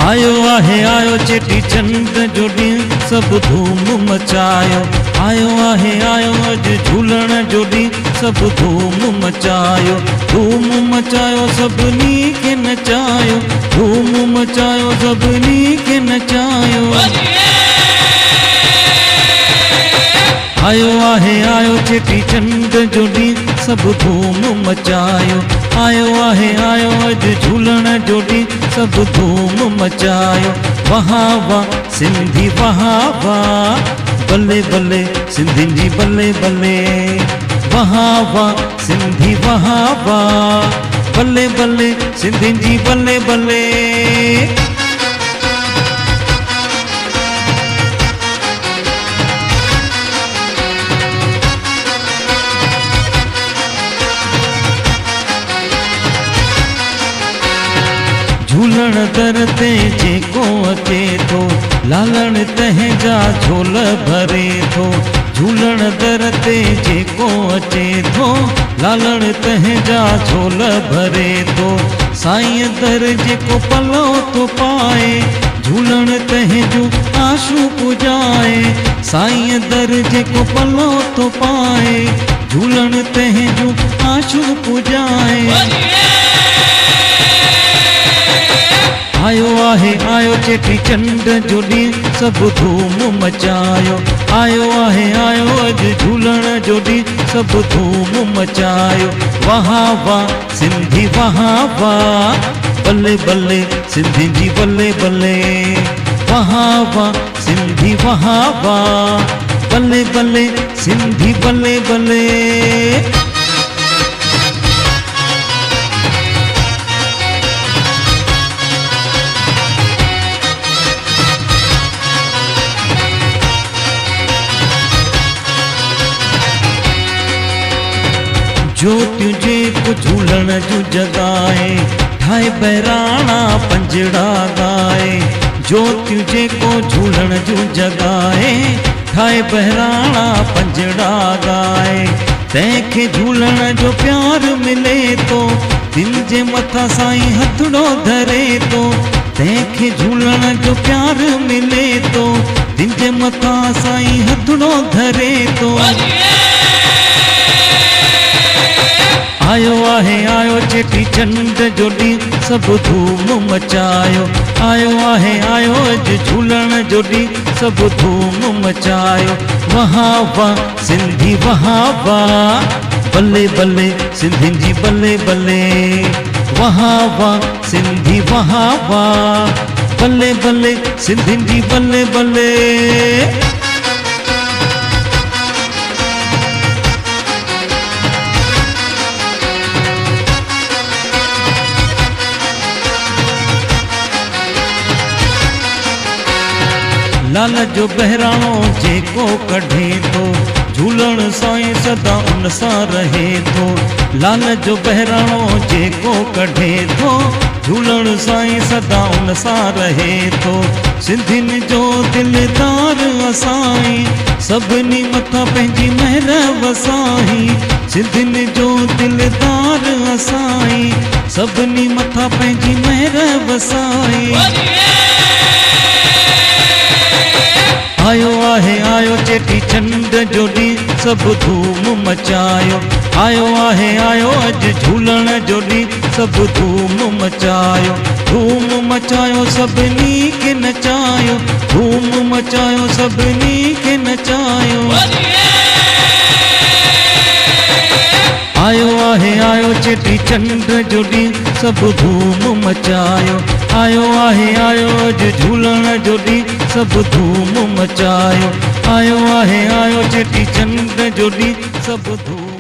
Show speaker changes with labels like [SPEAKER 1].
[SPEAKER 1] आयो चेटी चंड जो ॾींहुं सभु धूम मचायो। आयो अॼु झूलण जो ॾींहुं सभु धूम मचायो सभिनी खे नचायो। धूम मचायो सभिनी खे नचायो। आयो चेटी चंड जो ॾींहुं सभु धूम मचायो। आयो अॼु झूलण जो ॾींहुं सभु धूम मचायो। वाह वाह सिंधी वाह वाह बल्ले बल्ले सिंधियुनि जी बल्ले बल्ले। वाह वाह सिंधी वाह वाह बल्ले बल्ले सिंधियुनि जी बल्ले बल्ले। झूलण दर ते जेको अचे थो लालण तंहिंजा झोल भरे थो। झूलण दर ते जेको अचे थो लालण तंहिंजा झोल भरे थो। साईं दर जेको पलो थो पाए झूलण तंहिंजूं आशूं पुॼाए। साईं दर जेको पलो थो पाए झूलण तंहिंजूं आशूं पुॼाए। आयो चेटी चंड जो ॾींहुं सभु धूम मचायो। आयो अॼु झूलण जो ॾींहुं सभु धूम मचायो। वाह वाह सिंधी वाह वाह बल्ले बल्ले सिंधियुनि जी बल्ले बल्ले। वाह वाह सिंधी वाह वाह बल्ले बल्ले सिंधी बल्ले बल्ले। ज्योतियूं जेको झूलण जूं जगाए ठाहे बहिराणा पंजड़ा गाए। ज्योतियूं जेको झूलण जूं जगाए ठाहे बहिराणा पंजड़ा गाए। तंहिंखे झूलण जो प्यार मिले थो दिल जे मथां साईं हथड़ो धरे थो। तंहिंखे झूलण जो प्यार मिले थो दिल जे मथां साईं हथड़ो धरे थो। आयो चेटी चंड जो ॾींहुं सभु धूम मचायो। आयो अॼु झूलण जो ॾींहुं सभु धूम मचायो। वाह वाह सिंधी वाह वाह बल्ले बल्ले सिंधियुनि जी बल्ले बल्ले। वाह वाह सिंधी वाह वाह बल्ले बल्ले सिंधियुनि जी बल्ले बल्ले। लाल जो बहिराणो जेको कढे थो झूलण साईं सदा उन सां रहे थो। लाल जो बहिराणो जेको कढे थो झूलण साईं सदा उन सां रहे थो। सिंधियुनि जो दिलदार असाईं सभिनी मथां पंहिंजी महर वसाई। सिंधियुनि जो दिलदार असाईं सभिनी मथां पंहिंजी महर वसाई। आयो चेटी चंड जो ॾींहुं सभु धूम मचायो। आयो अॼु झूलण जो ॾींहुं सभु धूम मचायो। धूम मचायो सभिनी खे नचायो। धूम मचायो सभिनी खे नचायो। आयो चेटी चंड जो ॾींहुं सभु धूम मचायो। आयो अॼु झूलण जो ॾींहुं सभु धूम मचायो। आयो चेटी चंड जो ॾींहुं सभु धूम